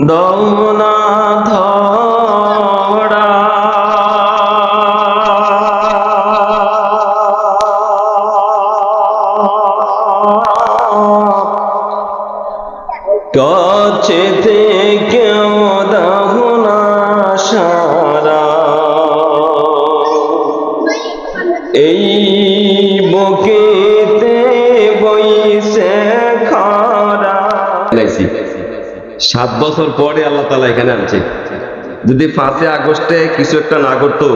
দৌনা ধরা কাছে থেকেও দৌনা সারা এই বুকেতে বইছে খারা। 7 বছর পরে আল্লাহ তাআলা এখানে আনছে। যদি 5 আগস্টে কিছু একটা না করতো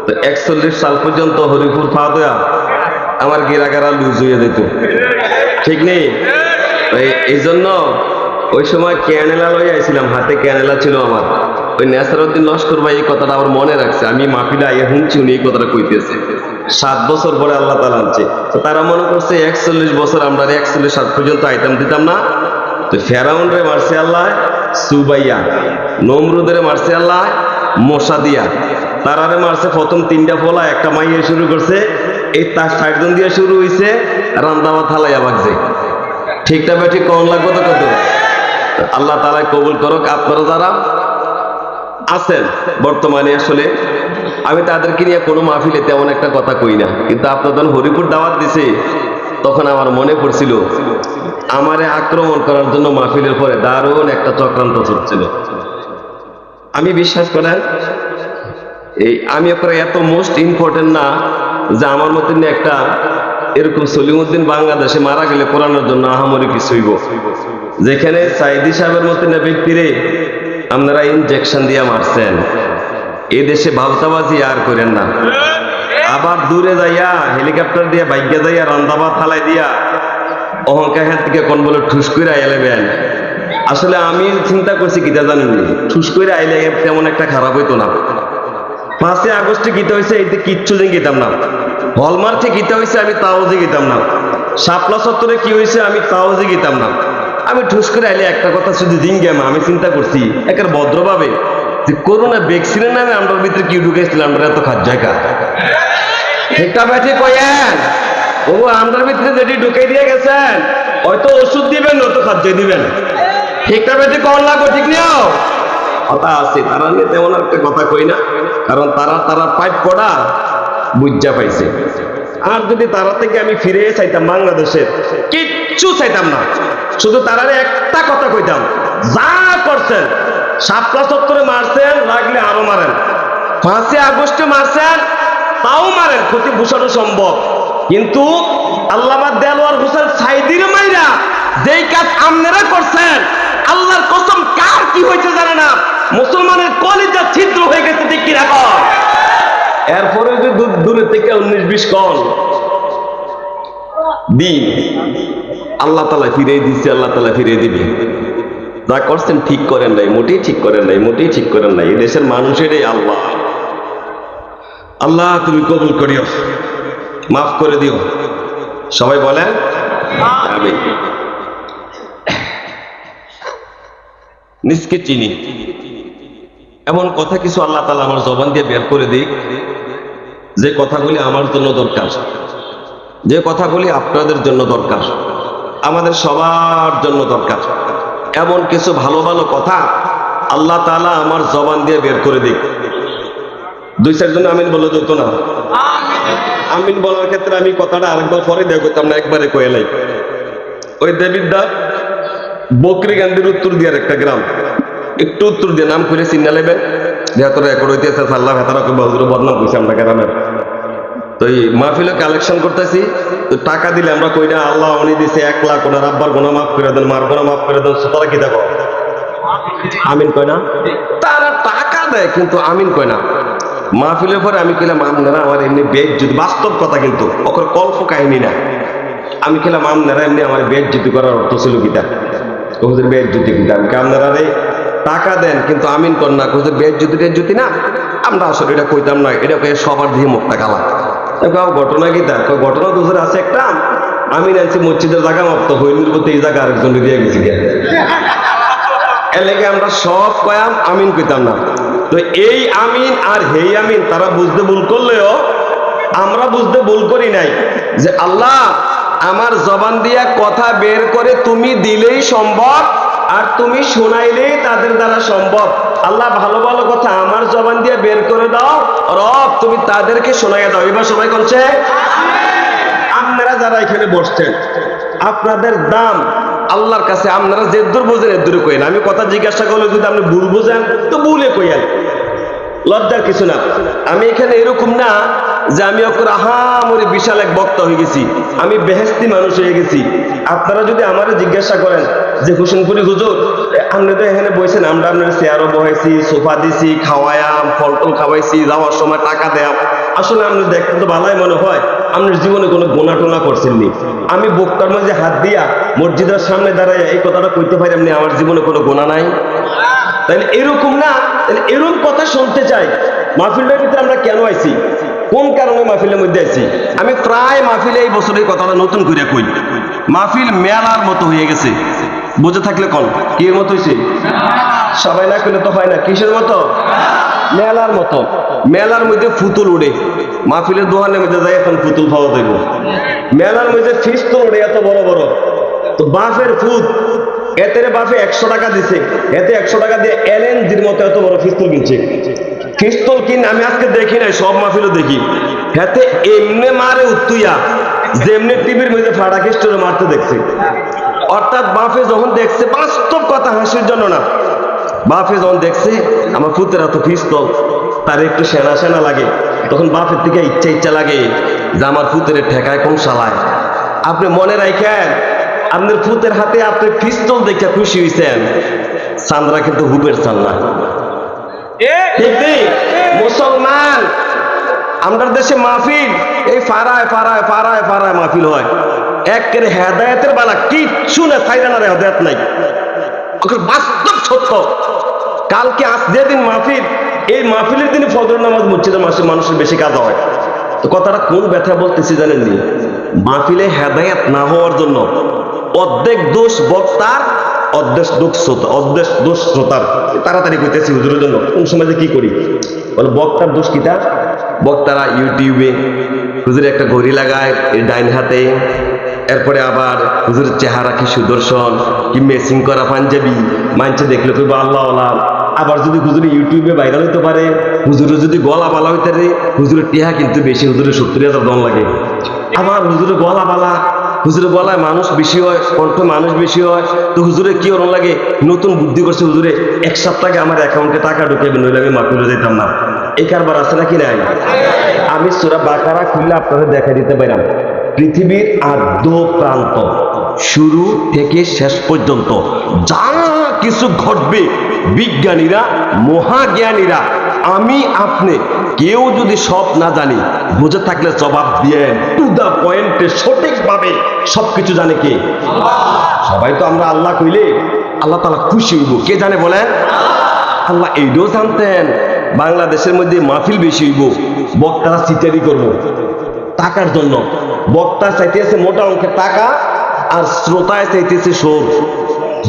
তো 41 সাল পর্যন্ত হরিপুর ফাদয়া আমার গেরাগারা লুজ হয়ে যেত, ঠিক নেই? এই জন্য ওই সময় ক্যানেলা লই আইছিলাম, হাতে ক্যানেলা ছিল আমার। ওই নেসারউদ্দিন লস্কর ভাই এই কথাটা আমার মনে রাখছে, আমি মাহফিলে আইয়া শুনছি উনি এই কথাটা কইতেছে। 7 বছর পরে আল্লাহ তাআলা আনছে। তো তারা মনে করছে 41 বছর আমরা 41 সাল পর্যন্ত আইতাম দিতাম না। তো ফেরাউন রে মারছে আল্লাহ সুবাইয়া, নমরুদের মারছে আল্লাহ মশা দিয়া, তারারে মারছে প্রথম 3টা ফলা, একটা মাইয়ে শুরু করছে। এই তার 60 জন দিয়ে শুরু হইছে, রান্দাবা থালাইয়া বাগছে। ঠিকটা বেঠি কোন লাগবে তো কত? আল্লাহ তাআলা কবুল করুক। আপনারা যারা আছেন বর্তমানে, আসলে আমি তাদেরকে নিয়ে কোনো মাহফিলে তেমন একটা কথা কই না, কিন্তু আপনার যখন হরিপুর দাওয়াত দিছে তখন আমার মনে পড়ছিল আমারে আক্রমণ করার জন্য মাহফিলের পরে দারুণ একটা চক্রান্ত চলছিল। আমি বিশ্বাস করেন আমি আপনার এত মোস্ট ইম্পর্টেন্ট না যে আমার মতন একটা এরকম সলিমউদ্দিন বাংলাদেশে মারা গেলে কোরআনের জন্য আহামরি কিছু হইব, যেখানে সাইদি সাহেবের মতন ব্যক্তিরে আপনারা ইনজেকশন দিয়ে মারছেন। এই দেশে ভাবতাবাজি আর করেন না। আবার দূরে যাইয়া হেলিকপ্টার দিয়ে বাইকে যাইয়া রান্দাবাদ থালাই দিয়া অহংকার থেকে কোন বলে ঠুস করে আইলেবেন। আসলে আমি চিন্তা করছি কিটা জানেন, ঠুস করে আইলে তেমন একটা খারাপ হইতো না। 5 আগস্টে গীতা হয়েছে এইতে কিচ্ছু যে গীতাম না। হলমার্কে গীতা হয়েছে আমি তাও যে গীতাম না। শাপলা চত্বরে কি হয়েছে আমি তাও যে গীতাম না। আমি ঠুস করে আইলে একটা কথা শুধু জিঙ্গাম। আমি চিন্তা করছি একের ভদ্রভাবে যে করোনা ভ্যাকসিনের নামে আমরার ভিতরে কি ঢুকেছিলাম, আমরা এত খাদ জায়গা ঠিকটা ব্যাঠি কয়েন ও আমরার ভিতরে যেটি ঢুকে দিয়ে গেছেন হয়তো ওষুধ দিবেন নয়তো খাদ্য দিবেন। ঠিকটা ব্যাঠি কন লাগবো, ঠিক নিও কথা আছে। তারা নিয়ে তেমন একটা কথা কই না, কারণ তারা পাইপ পড়া বুঝা পাইছে। আর যদি তারা থেকে আমি ফিরে চাইতাম বাংলাদেশের, কিচ্ছু চাইতাম না, শুধু তারারে একটা কথা কইতাম, যা করছেন শাপলা চত্বরে মারছেন, লাগলে আরো মারেন। 5 আগস্টে মারছেন, তাও মারেন, ক্ষতি বুঝানো সম্ভব। কিন্তু আল্লামা দেলোয়ার হোসেন সাইদির মাইরা যেই কাজ আপনারা করছেন, আল্লাহর কসম কার কি হয়েছে জানে না, মুসলমানের কলিজা ছিদ্র হয়ে গেছে, ঠিক কি রাখো। এরপরে যে দূরের থেকে 19-20 কল দিন আল্লাহ তাআলা ফিরিয়ে দিচ্ছে, আল্লাহ তাআলা ফিরিয়ে দিবে। যা করছেন ঠিক করেন নাই, মোটেই ঠিক করেন নাই, মোটেই ঠিক করেন নাই। এই দেশের মানুষেরই আল্লাহ আল্লাহ তুমি কবুল করিও, মাফ করে দিও। সবাই বলেন আমিন। নিজকে চিনি, এমন কথা কিছু আল্লাহ তাআলা আমার জবান দিয়ে বের করে দিক, যে কথাগুলি আমার জন্য দরকার, যে কথাগুলি আপনাদের জন্য দরকার, আমাদের সবার জন্য দরকার। এমন কিছু ভালো ভালো কথা আল্লাহ তাআলা আমার জবান দিয়ে বের করে দিক। 2-4 জন আমিন বলে যেত না। আমিন বলার ক্ষেত্রে আমি কথাটা আরেকবার পরে দিয়ে করতাম না, একবারে কয়ে লাই। ওই দেবিদ্দা বকরি গান্ধীর উত্তর দিয়ার একটা গ্রাম, একটু উত্তর দিয়ে নাম করে চিন্তা লেবেন, যেহেতু রেকর্ড হইতেছে আল্লাহ ভেতরা করবো, হুজুর বদনাম করছি আমরা গ্রামের। তো এই মাহফিলে কালেকশন করতেছি, তো টাকা দিলে আমরা কই না আল্লাহ উনি দিছে 1 লাখ, ওনার আব্বার গোনা মাফ করে দেন, মার গোনা মাফ করে দেন। তারা কি দেখো আমিন কয় না? তারা টাকা দেয় কিন্তু আমিন কয় না। মাহফিলের পরে আমি কইলাম আপনারা আমার এমনি বেইজ্জতি, বাস্তব কথা কিন্তু ওর কল্প কাহিনী না। আমি কইলাম আপনারা এমনি আমার বেইজ্জতি করার অর্থ ছিল কিটা? হুজুর বেইজ্জতি কিটা? আমি আপনারা টাকা দেন কিন্তু আমিন কর না, হুজুর বেইজ্জতি না, আমরা আসলে এটা কইতাম না, এটা সবার দিয়ে মুখটা কালা। ঘটনা কিটা? ঘটনা দুজোর আছে একটা, আমিন আনছি মসজিদের জায়গা মাপতো হইনুর প্রতি এই জায়গা আরেকজন দিয়ে গেছি, এর লেগে আমরা সব কয়াম আমিন কইতাম না। তো এই আমিন আর হেই আমিন তারা বুঝতে ভুল করলেও আমরা বুঝতে ভুল করি নাই, যে আল্লাহ আমার জবান দিয়া কথা বের করে তুমি দিলেই সম্ভব, আর তুমি শোনাইলে তাদের দ্বারা সম্ভব। আল্লাহ ভালো ভালো কথা আমার জবান দিয়ে বের করে দাও, রব তুমি তাদেরকে শোনাইয়া দাও। এবার সবাই বলছে আপনারা যারা এখানে বসছেন আপনাদের দাম আল্লাহর কাছে আপনারা যে দূর বোঝেন এর দূরে কইেন। আমি কথা জিজ্ঞাসা করলে যদি আপনি ভুল বোঝেন তো ভুলে কইেন, লজ্জার কিছু না। আমি এখানে এরকম না যে আমি ওকে আহামরি বিশাল এক বক্তা হয়ে গেছি, আমি বেহেস্তি মানুষ হয়ে গেছি। আপনারা যদি আমারে জিজ্ঞাসা করেন যে হোসেনপুরি হুজুর আপনি তো এখানে বসেন, আমরা আপনার চেয়ারও বহাইছি, সোফা দিছি, খাওয়ায়াম, ফল টল খাওয়াইছি, যাওয়ার সময় টাকা দেয়া, আসলে আপনি দেখতে তো ভালোই মনে হয় আপনার জীবনে কোনো গোনা টোনা করছেননি। আমি বক্তার মাঝে হাত দিয়া মসজিদের সামনে দাঁড়ায় এই কথাটা কইতে পারি আপনি আমার জীবনে কোনো গোনা নাই। তাহলে এরকম না, তাহলে এরকম কথা শুনতে চাই। মাহফিলের ভিতরে আমরা কেন আইছি, কোন কারণে মাহফিলের মধ্যে আইছি? আমি প্রায় মাহফিলে এই বছরের কথাটা নতুন করে কই, মাহফিল মেলার মতো হয়ে গেছে। বুঝে থাকলে কোন কি এর মতো হয়েছে? সবাই না করলে তো হয় না। কিসের মতো? মেলার মতো। মেলার মধ্যে ফুতুল উড়ে, মাহফিলের দোকানের মধ্যে যাই এখন ফুতুল পাওয়া যাইব। মেলার মধ্যে ফিস্তুল উড়ে এত বড় বড়, তো বাফের ফুট এতে বাফে 100 টাকা দিছে, এতে 100 টাকা দিয়ে এলএনজির মতো এত বড় পিস্তল কিনছে। পিস্তল কিন আমি আজকে দেখি নাই, সব মাহফিলও দেখি। এতে এমনি মারে উত্তুইয়া যেমনি টিভির মধ্যে ফাটা খ্রিস্টরে মারতে দেখছে। অর্থাৎ বাফে যখন দেখছে, বাস্তব কথা হাসির জন্য না, বাফে যখন দেখছে আমার ফুতের এত পিস্তল, তার একটু সেনা সেনা লাগে, তখন বাপের থেকে ইচ্ছা লাগে যে আমার ফুতের ঠেকায় কোন শালায়। আপনি মনে রাখেন আপনার ফুতের হাতে আপনি পিস্তল দেখে খুশি হয়েছেন, চান্দরা কিন্তু হুবের চান না। ঠিক নেই মুসলমান, আমরা দেশে মাহফিল এই ফারায় ফারায় ফারায় ফারায় মাহফিল হয়। একের হেদায়েতের বেলা কিচ্ছু না, সাইরানার হেদায়েত নাই, বাস্তব সত্য। কালকে আজ যেদিন মাহফিল, এই মাহফিলের দিনে ফজর নামাজ মসজিদের মাসে মানুষের বেশি কাজ হয়। তো কথাটা কোন ব্যথা বলতেছি জানেননি? মাহফিলে হেদায়েত না হওয়ার জন্য অর্ধেক দোষ বক্তার, অর্ধেক দোষ শ্রোতার। তাড়াতাড়ি কইতেছি হুজুরের জন্য কোন সময় যে কি করি, বলে বক্তার দোষ কিটা? বক্তারা ইউটিউবে হুজুরে একটা ঘড়ি লাগায় এই ডাইন হাতে, এরপরে আবার হুজুরের চেহারা কি সুদর্শন, কি মেসিং করা পাঞ্জাবি, মানছে দেখলে কইব আল্লাহ আল্লাহ। আবার যদি হুজুরে ইউটিউবে ভাইরাল হইতে পারে, হুজুরে যদি গলা বালা হইতে পারে, হুজুরের টিহা কিন্তু বেশি, হুজুরের 70,000 দন লাগে। আবার হুজুরে গলা বালা, হুজুরের গলায় মানুষ বেশি হয়, কণ্ঠ মানুষ বেশি হয়, তো হুজুরে কি ওরম লাগে, নতুন বুদ্ধি করছে হুজুরে 1 সপ্তাহ আগে আমার অ্যাকাউন্টে টাকা ঢুকাবে, নইলে আমি মাহফিলে যেতাম না। এই কারবার আছে নাকি নাই? আমি সূরা বাকারা খুললে আপনাদের দেখা দিতে পারলাম পৃথিবীর আদ্য প্রান্ত শুরু থেকে শেষ পর্যন্ত যা কিছু ঘটবে, বিজ্ঞানীরা, মহাজ্ঞানীরা, আমি আপনি কেউ যদি সব না জানি, বুঝে থাকলে জবাব দিয়ে টু দা পয়েন্টে সঠিকভাবে সবকিছু জানে কে? সবাই তো আমরা আল্লাহ কইলে আল্লাহ তাআলা খুশি হইব, কে জানে বলেন? আল্লাহ এইটাও জানতেন বাংলাদেশের মধ্যে মাহফিল বেশি হইব, বক্তারা চিটারি করব টাকার জন্য। বক্তা চাইতেছে মোটা অঙ্কের টাকা, আর শ্রোতায় চাইতেছে সুর।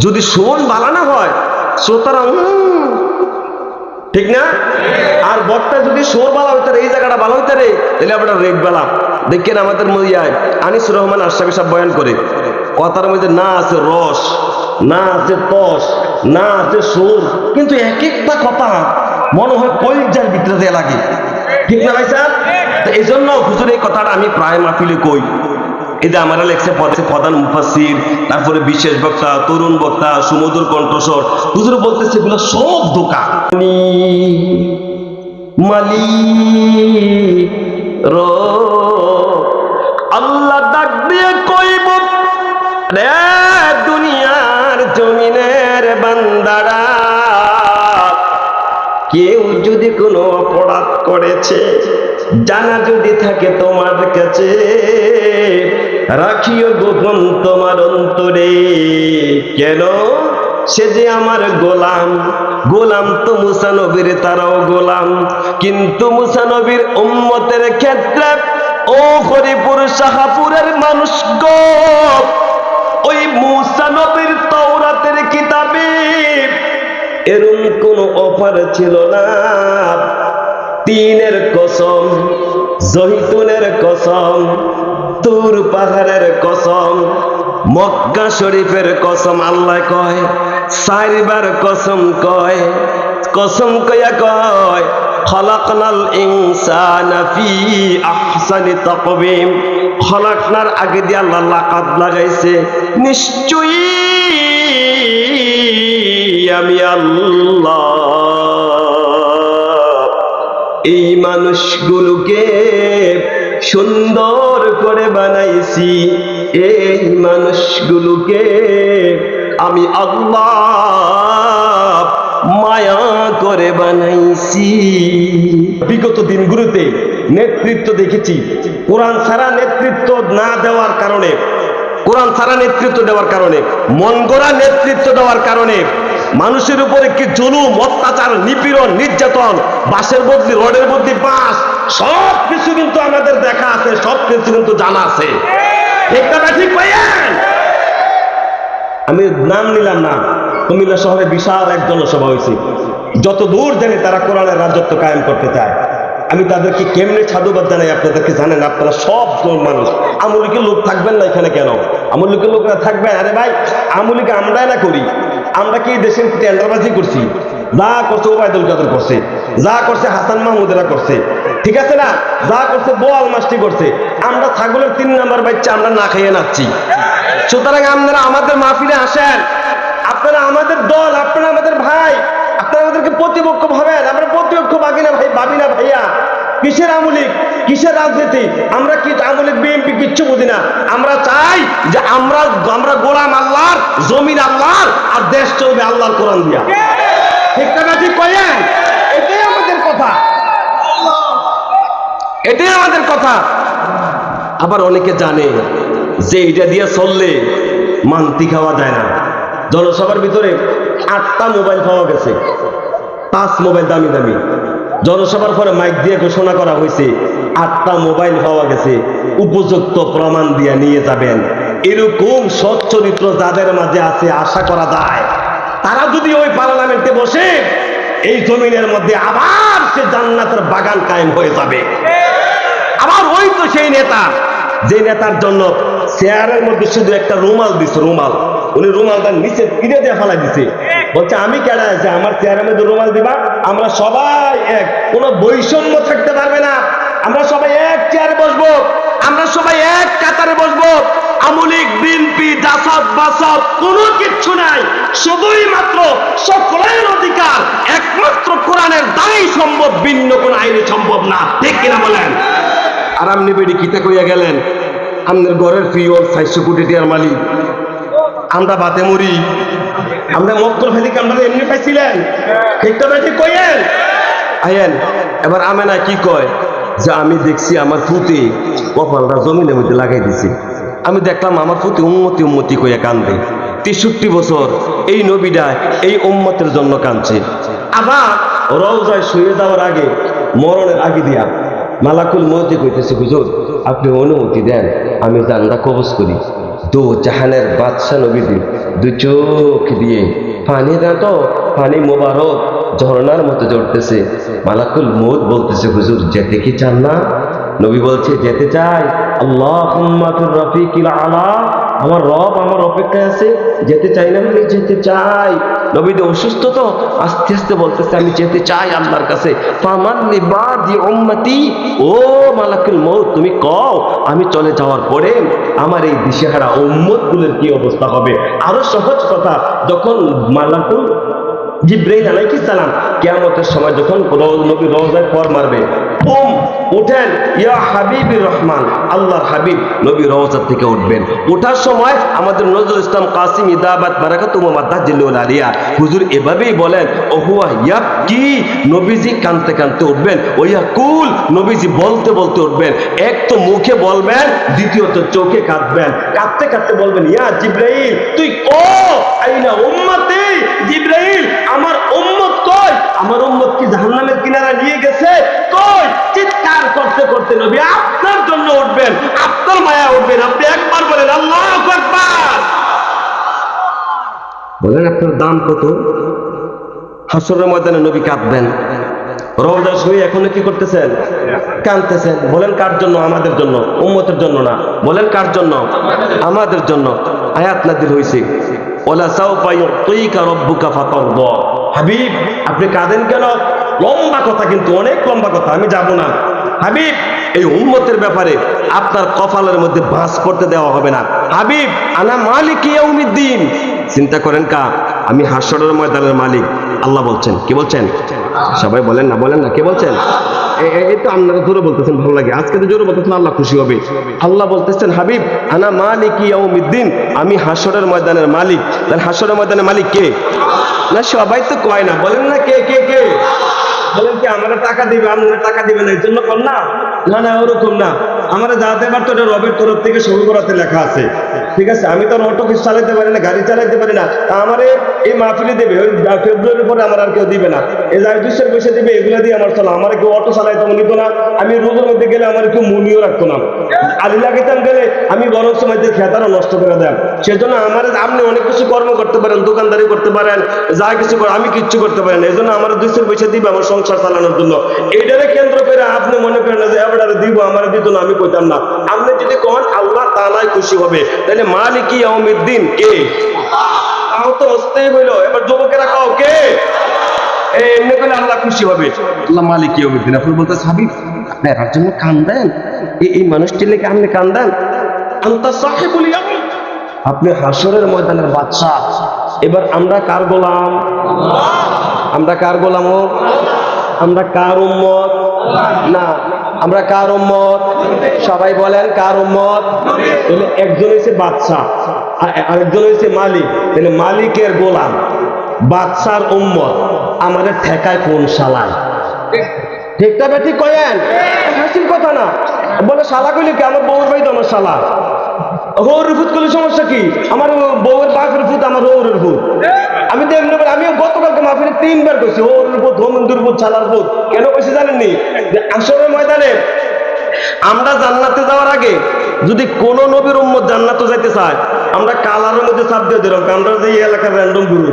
যদি শোন ভালো না হয়, শ্রোতারা ঠিক না, আর বক্তা যদি সুর ভালো হইতে এই জায়গাটা ভালো হইতে রে, তাহলে আপনার রেট বেলা দেখেন। আমাদের মদিয়ায় আনিসুর রহমান আশরাফি সাহেব বয়ান করে, কথার মধ্যে না আছে রস, না আছে তস, না আছে সুর, কিন্তু এক একটা কথা মনে হয় কলিজার ভিতরে দেয়া লাগে, ঠিক না ভাই স্যার? এই জন্য হুজুর এই কথাটা আমি প্রায় মাহফিলে কই। এই যে আমরা লেখছে প্রধান মুফাসসির, তারপরে বিশেষ বক্তা, তরুণ বক্তা, সুমধুর কণ্ঠস্বর, হুজুর বলতেছে এগুলো সব ধোঁকা। মালিক আল্লাহ ডাক দিয়ে কইব, রে দুনিয়ার জমিনের বান্দারা, কেউ যদি কোনো অপরাধ করেছে, জানা যদি থাকে তোমার কাছে, রাখিও গোপন তোমার অন্তরে। কেন? সে যে আমার গোলাম। গোলাম তো মুসা নবীর, তারাও গোলাম, কিন্তু মুসা নবীর উম্মতের ক্ষেত্রে ও হরিপুর শাহপুরের মানুষ গো, ওই মুসা নবীর তাওরাতের কিতাবে এরকম কোন অফার ছিল না। তিনের কসম, জহিতুনের কসম, তুর পাহাড়ের কসম, মক্কা শরীফের কসম আল্লাহ কয়, 4 বার কসম কয়, কসম কয়া কয় খলাকনাল ইনসানা ফি আহসানি তাকওয়িম। খলাকনার আগে দিয়ে আল্লাহ লাকাত লাগাইছে, নিশ্চয়ই আমি আল্লাহ এই মানুষগুলোকে সুন্দর করে বানাইছি, এই মানুষগুলোকে আমি আল্লাহ মায়া করে বানাইছি। বিগত দিনগুলোতে নেতৃত্ব দেখেছি, কোরআন ছাড়া নেতৃত্ব না দেওয়ার কারণে, কোরআন ছাড়া নেতৃত্ব দেওয়ার কারণে, মন গড়া নেতৃত্ব দেওয়ার কারণে মানুষের উপরে কি জুলুম, অত্যাচার, নিপীড়ন, নির্যাতন, বাঁশের বদলি রডের বদলি বাঁশ, সব কিছু কিন্তু আমাদের দেখা আছে, সব কিছু কিন্তু জানা আছে। ঠিক কথা ঠিক ভাইয়েন? আমি নাম নিলাম না, কুমিল্লা শহরে বিশাল এক জনসভা হয়েছে। যত দূর জানি তারা কোরআনের রাজত্ব কায়েম করতে চায়। আমি তাদেরকে কেমনে সাধুবাদ জানাই আপনাদেরকে জানেন? আপনারা সব মানুষ, আমলিকের লোক থাকবেন না এখানে কেন? আমলিকের লোকরা থাকবেন? আরে ভাই, আমলিকে আমরাই না করি, আমরা কি দেশের টেন্ডারবাজি করছি? যা করছে ওবায়দুল কাদের করছে, যা করছে হাসান মাহমুদেরা করছে, ঠিক আছে না? যা করছে বোয়াল মাস্টি করছে। আমরা ছাগলের 3 নাম্বার বাচ্চা আমরা না খাইয়ে নাচ্ছি। সুতরাং আপনারা আমাদের মাহফিলে আসেন, আপনারা আমাদের দল, আপনারা আমাদের ভাই, আপনারা আমাদেরকে প্রতিপক্ষ ভাবেন। আমরা প্রতিপক্ষ ভাবি না ভাই, ভাবি না ভাইয়া। কিসের আমলিক, কিসের রাজনীতি? আমরা কি আমলিক বিএনপি কিচ্ছু বুঝি না। আমরা চাই যে আমরা গোলাম আল্লাহর, জমিন আল্লাহর, আর দেশ চলবে আল্লাহর কোরআন দিয়া। ঠিক না ঠিক কয়েন? এটাই আমাদের কথা, এটাই আমাদের কথা। আবার অনেকে জানে যে এটা দিয়ে চললে মান্তি খাওয়া যায় না। জনসভার ভিতরে 8টা মোবাইল পাওয়া গেছে, 5 মোবাইল দামি দামি। জনসভার পরে মাইক দিয়ে ঘোষণা করা হয়েছে 8টা মোবাইল পাওয়া গেছে, উপযুক্ত প্রমাণ দিয়ে নিয়ে যাবেন। এরকম সৎ চরিত্র যাদের মাঝে আছে, আশা করা যায় তারা যদি ওই পার্লামেন্টে বসে, এই জমিনের মধ্যে আবার সে জান্নাতের বাগান কায়েম হয়ে যাবে। আবার ওই তো সেই নেতা, যে নেতার জন্য চেয়ারের মধ্যে শুধু একটা রুমাল দিছে, রুমাল, উনি রুমালটা নিচে ফিরে দিয়ে ফেলা দিছে, বলছে আমি কেডা আছে আমার চেয়ারের মধ্যে রুমাল দিবা? আমরা সবাই এক, কোনো বৈষম্য থাকতে পারবে না, আমরা সবাই এক চেয়ারে বসবো, আমরা সবাই এক কাতারে বসবো। আমলিক, বিএনপি, জাসাদ, বাসাদ কোনো কিচ্ছু নাই, শুধুই মাত্র সকলের অধিকার একমাত্র কোরআনের দ্বারাই সম্ভব, ভিন্ন কোন আইনে সম্ভব না। ঠিক কিনা বলেন? আর আপনি বেড়ি কিতা কইয়া গেলেন? আমাদের ঘরের ফিওর 400 কোটি টাকার মালিক, আমরা বাতে মরি, আমরা মক্কল ফেলিকে আমরা এমনি পাইছিলেন? ঠিক তো ঠিক কইয়েন? আয়েন এবার আমেনা কি কয় যে আমি দেখছি আমার ফুতে কপালটা জমিনের মধ্যে লাগাই দিছি, আমি দেখলাম আমার ফুতে উম্মতি উম্মতি কইয়া কান্দে। 63 বছর এই নবীটা এই উম্মতের জন্য কাঁদছে। আবার রওজায় শুয়ে যাওয়ার আগে, মরণের আগে দিয়া মালাকুল মউতে কইতেছে, হুজুর আপনি অনুমতি দেন আমি জানটা কবজ করি। দু জাহানের বাদশা নবীজি 2 চোখ দিয়ে পানি দেন, তো পানি মোবারক ঝর্ণার মতো ঝরতেছে। মালাকুল মউত বলতেছে, হুজুর যেতে কি চান না? নবী বলছে যেতে চাই। আল্লাহুম্মা ফির রাফিকিল আলা, আমার রব আমার অপেক্ষায় আছে, যেতে চাই না মানে যেতে চাই। নবী অসুস্থ তো আস্তে আস্তে বলতেছে আমি যেতে চাই আল্লাহর কাছে। ফামাল্লি বাদি উম্মতি, ও মালাকুল মউত তুমি কও আমি চলে যাওয়ার পরে আমার এই দিশেহারা উম্মত গুলোর কি অবস্থা হবে? আরো সহজ কথা, যখন মালাকুল জিবরাইল আলাইহিস সালাম কিয়ামতের সময় যখন নবী রওজায় পর মারবে, উঠেন ইয়া হাবিবির রহমান, আল্লাহর হাবিব নবী রওজা থেকে উঠবেন। ওঠার সময় আমাদের নজরুল ইসলাম কাসিম ইদাবাত বারাকাতুহু মাদাজিলুল আলিয়া হুজুর এভাবেই বলেন, ওহুয়া ইয়াবকি, নবীজি কাঁদতে কাঁদতে উঠবেন, ওয়া কুল, নবীজি বলতে বলতে উঠবেন। এক তো মুখে বলবেন, দ্বিতীয়ত চোখে কাঁদবেন, কাঁদতে কাঁদতে বলবেন ইয়া জিবরাইল তুই কো আইনা উম্মতি, জিবরাইল আমার উম্মত কই? আমার উম্মত কি জাহান্নামের কিনারা নিয়ে গেছে? কই? চিৎকার করতে করতে নবী আপনার জন্য উঠবেন, আপনার মায়া উঠবেন। আপনি একবার বলেন আল্লাহু আকবার, বলেন আপনার দাম কত? হাসরের ময়দানে নবী কাঁদবেন, রওজা শুয়ে এখনো কি করতেছেন? কাঁদতেছেন। বলেন কার জন্য? আমাদের জন্য, উম্মতের জন্য না। বলেন কার জন্য? আমাদের জন্য। আয়াত নাযিল হইছে, ওয়ালা সাওফা ইউতিকা রাব্বুকা ফাতারদা। হাবিব আপনি কাঁদেন কেন? লম্বা কথা, কিন্তু অনেক লম্বা কথা, আমি যাব না। হাবিব এই উম্মতের ব্যাপারে আপনার কপালের মধ্যে ভাঁজ করতে দেওয়া হবে না। হাবিব আনা মালিক ইয়াউমিদ্দিন। চিন্তা করেন কা? আমি হাশরের ময়দানের মালিক। আল্লাহ বলছেন। কি বলছেন? সবাই বলেন না, বলেন না, কে বলছেন? এই তো আপনারা জোরে বলতেছেন, ভালো লাগে। আজকে তো জোরে বলতেছেন, আল্লাহ খুশি হবে। আল্লাহ বলতেছেন হাবিব আনা মালিক ইয়াউমিদ্দিন, আমি হাশরের ময়দানের মালিক। তাহলে হাশরের ময়দানের মালিক কে? না সবাই তো কয় না, বলেন না কে কে কে? বলেন কি আমরা টাকা দিবে, আপনারা টাকা দিবেন এই জন্য কর না? না না, ওরকম না। আমরা যা দেবার তো রবের তরফ থেকে শুরু করাতে লেখা আছে, ঠিক আছে? আমি তো অটো চালাইতে পারি না, গাড়ি চালাইতে পারি না, আমারে এই মাহফিলে দেবে। ওই ফেব্রুয়ারির পরে আমার আর কেউ দিবে না। এই যে 200 পয়সা দিবে, এগুলো দিয়ে আমার চলা। আমার কেউ অটো চালাইতে নিত না। আমি রোজের মধ্যে গেলে আমার কেউ মনিও রাখতো না। আলি লাগাইতাম গেলে আমি বরং সময় খেতারও নষ্ট করে দেন। সেজন্য আমার আপনি অনেক কিছু কর্ম করতে পারেন, দোকানদারি করতে পারেন, যা কিছু করে, আমি কিচ্ছু করতে পারি না। এই জন্য আমার 200 পয়সা দিবে আমার সংসার চালানোর জন্য। এইটারে কেন্দ্র করে আপনি মনে করেন না যে এবারে দিব, আমার দিত না, আমি কইতাম না। আপনি যদি কন আল্লাহ তাআলাই খুশি হবে, তাহলে মালিক ইয়াউমিদ্দিন কে? তাও তো অস্থায়ী হইল। এবার যুবকেরা কও কে? এমনি করে আল্লাহ খুশি হবে, আল্লাহ মালিক ইয়াউমিদ্দিন। আপনি বলতেছেন হাবিব আপনি এর জন্য কান্দেন, এই মানুষটির লেগে আপনি কান্দেন? আনতা সাহিবুল ইয়াউম, আপনি হাশরের ময়দানের বাদশা। এবার আমরা কার গোলাম? আমরা কার গোলাম? আমরা কার উম্মত? না, আমরা কার উম্মত? সবাই বলেন কার উম্মত? তাহলে একজন হইছে বাদশা, আরেকজন হইছে মালিক। তাহলে মালিকের গোলাম, বাদশার উম্মত, আমাদের ঠেকায় কোন শালায়? ঠিকটা বেঠিক কয়েন? হাসির কথা না। বলে শালা কইলে কি? আমার বউর ভাই তো আমার শালা। হৌরের ভূত করলে সমস্যা কি? আমার বউয়ের বাপের ভূত, আমার হৌরের ভূত। আমি তো এমনি, আমিও গতকালকে মাহফিলে 3 বার কইছি হৌরের ভূত, হোমেন্দুর ভূত, শালার ভূত। কেন কইছি জানেননি? যে আসরের ময়দানে আমরা জান্নাতে যাওয়ার আগে যদি কোন নবীর উম্মত জান্নাতে যাইতে চায়, আমরা কালারের মধ্যে চাপ দিয়ে দিলাম। আমরা যে এলাকার র্যান্ডম গুরু,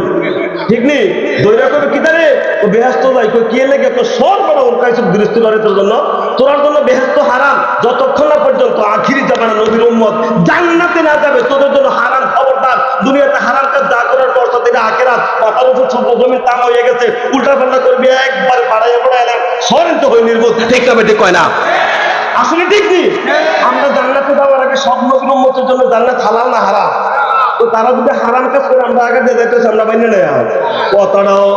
ঠিক নেই? দৈরা করবে কি জানে? ও বেহেস্ত যাই কই কি লেগে তো সর বড় ওর কাছে দৃষ্টি করে তোর জন্য, তোর জন্য বেহেস্ত হারাম। যতক্ষণ না পর্যন্ত আখিরি জামানা নবীর উম্মত জান্নাতে না যাবে, তোদের জন্য হারাম। খবরদার, দুনিয়াতে হারাম কাজ যা করার পর থেকে আখিরাত পাতার উপর সব জমির তাম হয়ে গেছে, উল্টা পাল্টা করবি, একবার পাড়াইয়া পড়াইলাম, সরেন তো হয়ে নির্বোধ। ঠিক না বেঠিক কয় না? আসলে ঠিক নেই। আমরা জান্নাতে যাওয়ার আগে সব নবীর উম্মতের জন্য জান্নাত হালাল না হারাম? তো তারা যদি হারাম কাজ করে আমরা আগে দিয়ে যাইতেছি, আমরা বাইনে নেই কথাটাও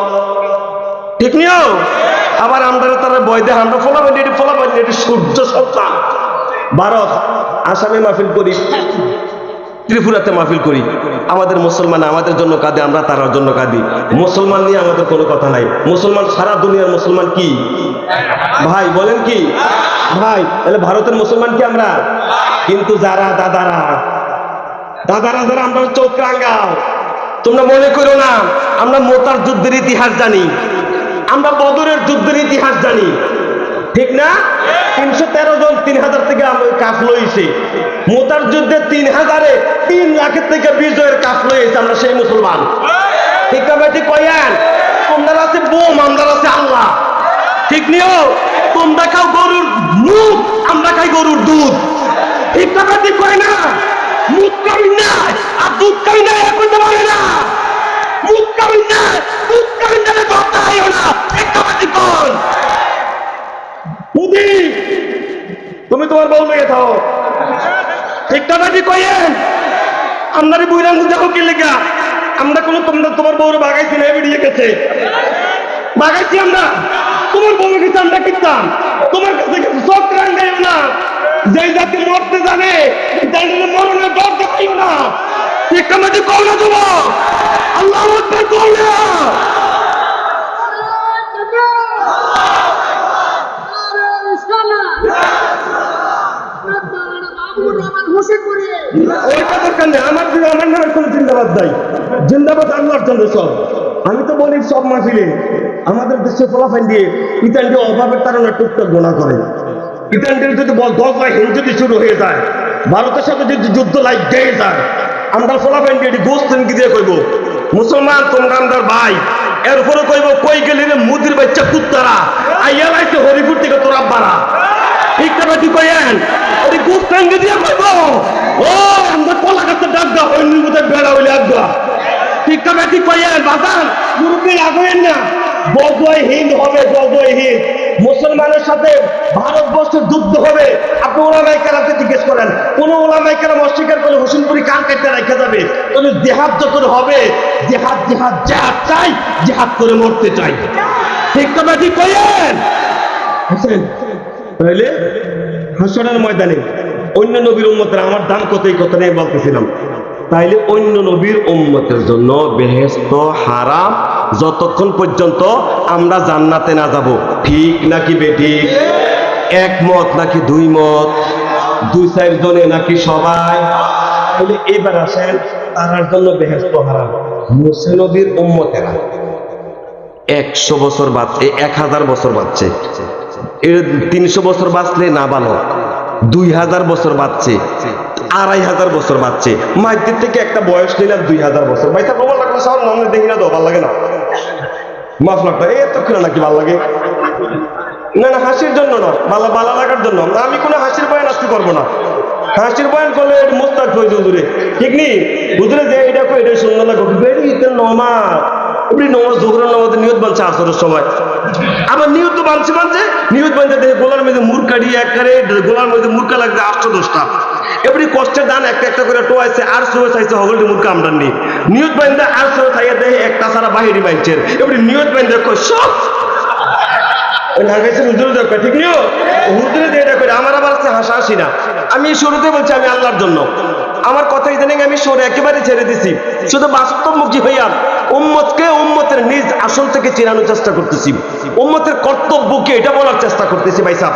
ঠিক নিও। আবার আমরা তারা বয় দেয়, আমরা ফলাবাই এটি সূর্য সন্তান। ভারত আসামে মাহফিল করি, ত্রিপুরাতে মাহফিল করি, আমাদের মুসলমান আমাদের জন্য কাঁদে, আমরা তার জন্য কাঁদি। মুসলমান নিয়ে আমাদের কোনো কথা নাই। মুসলমান সারা দুনিয়ার মুসলমান কি ভাই? বলেন কি ভাই? তাহলে ভারতের মুসলমান কি আমরা? কিন্তু যারা দাদারা যারা আমরা চোখ রাঙ্গাও, তোমরা মনে করো না আমরা মোতার যুদ্ধের ইতিহাস জানি, আমরা বদরের যুদ্ধের ইতিহাস জানি, ঠিক না? 313 জন 3000 থেকে কাফলো হয়েছে। মোতার যুদ্ধে 3000-এ 3 লাখের থেকে বিজয়ের কাফলো হয়েছে। আমরা সেই মুসলমান, ঠিক না? ঠিক কয়েন? তোমরা আছে বোম, আমরা আছে আল্লাহ, ঠিক নিও? তোমরা খাও গরুর মুখ, আমরা খাই গরুর দুধ, ঠিক না? ঠিক কয় না? মুখ খাই না আর দুধ খাই না, এখন তো বলে না মুখ খাই না দুধ খাই না, কথা হয় না। ঠিক না? ঠিক কোন মুদি তুমি তোমার বউ লেগে থাও, ঠিক না? ঠিক কয়েন? আপনারই বইরাম দেখো কি লেখা? আমরা কোনো তোমার বউরে বাগাইছি না, বেরিয়ে গেছে বাগাইছি আমরা। তোমার বউ গেছে, আমরা কিনতাম তোমার কাছে গেছে। চোখ রাঙ্গাইও না, যে জাতি মরতে জানে মরণের ডর দেখাইও না, ঠিক না? ঠিক কও না দেবো? আল্লাহু আকবার কও না? ওইটা দরকার নেই আমার, আমার নামে কোনো জিন্দাবাদ নাই। জিন্দাবাদ আল্লাহর জন্য সব। আমি তো বলি সব মাহফিলে আমাদের দেশে ফলাফাইন দিয়ে ইতানটি অভাবের কারণে টুকটাক গোনা করে। ইতানটির যদি 10 লাখ হিন্দু যদি শুরু হয়ে যায়, ভারতের সাথে যদি যুদ্ধ লাইক দিয়ে যায়, আমরা ফলাফাইন দিয়ে গোস্ত কি দিয়ে কইব মুসলমান তোমরা আমার ভাই, এরপরে কইব কই গেলি রে মুদির বাচ্চা কুত্তারা আইয়া লাইতে হরিপুর থেকে তোর আব্বারা ঠিক কথা কি কইেন ওই গুস্তাঙ্গে দিয়া কইব ও আমরা কলা গাছে ডাক দাও ওই নিমুতে বেড়া হইলে আজ্ঞা ঠিক কথা কি কইেন বাজান মুরব্বী আগেন না বজয়হীন হবে বজয়হীন মুসলমানের সাথে ভারতবর্ষের যুদ্ধ হবে আপনি ওলামায়ে কেরামকে জিজ্ঞেস করেন কোন ওলামায়ে কেরাম অস্বীকার করলে হোসেনপুরি কান কাটতে রাখা যাবে তবে জিহাদ যখন হবে জিহাদ জিহাদ জিহাদ চাই জিহাদ করে মরতে চাই ঠিক কথা কি কইেন হোসেন তাহলে হাসরের ময়দানে অন্য নবীর উম্মতের আমার দাম কত এই কথা নিয়ে বলতেছিলাম তাইলে অন্য নবীর উম্মতের জন্য বেহেশত হারাম যতক্ষণ পর্যন্ত আমরা জান্নাতে না যাব ঠিক নাকি বেঠিক এক মত নাকি দুই মত দুই চার জনে নাকি সবাই তাহলে এবার আসেন তার জন্য বেহেশত হারাম মুসা নবীর উম্মতেরা 100 বছর বাঁচছে 1000 বছর বাঁচছে 300 বছর বাঁচলে না ভালো 2000 বছর বাঁচছে 2500 বছর বাঁচছে মাইদের থেকে একটা বয়স নিলাম 2000 বছর ভাই তা প্রমাণ লাগলো সব নামে দেখি না তো ভালো লাগে না মাফ লাগবে এত কিনা নাকি ভালো লাগে না না হাসির জন্য না ভালো ভালো লাগার জন্য আমি কোনো হাসির বয়ান আজকে করবো না হাসির বয়ান করলে মোস্তাক হয়ে হুজুরে ঠিক নেই হুজুরে যে এটা কো এটা সুন্দর লাগবে নমাজ আপনি নমাজ জোহরের নামাজে নিয়ত বানছে আসরের সময় আবার নিয়ত তো বানছে নিয়ত বানতে দেখে গোলার মধ্যে মুর কাটিয়ে একবারে গোলার মধ্যে মুরকা লাগছে 810টা এবারে কষ্টের দান একটা একটা করে টোয়াইছে আর সবে চাইছে হগলটি মুরকা আমদান নি নিয়ত বান্ধে আর সবে চাইয়া দেয় একটা সারা বাহিরি মাইছেন এবারে নিয়ত বান্ধে সব লাগাইছেন হুজুরে দেখো ঠিক নিও হুজুরে দিয়ে দেখো আমার আবার হাসাহাসি না আমি শুরুতে বলছি আমি আল্লাহর জন্য আমার কথা ইদানিং আমি সরে একেবারে ছেড়ে দিছি শুধু বাস্তবমুখী হইয়া উম্মতকে উম্মতের নিজ আসল থেকে চেনানোর চেষ্টা করতেছি উম্মতের কর্তব্যকে এটা বলার চেষ্টা করতেছি ভাই সাহেব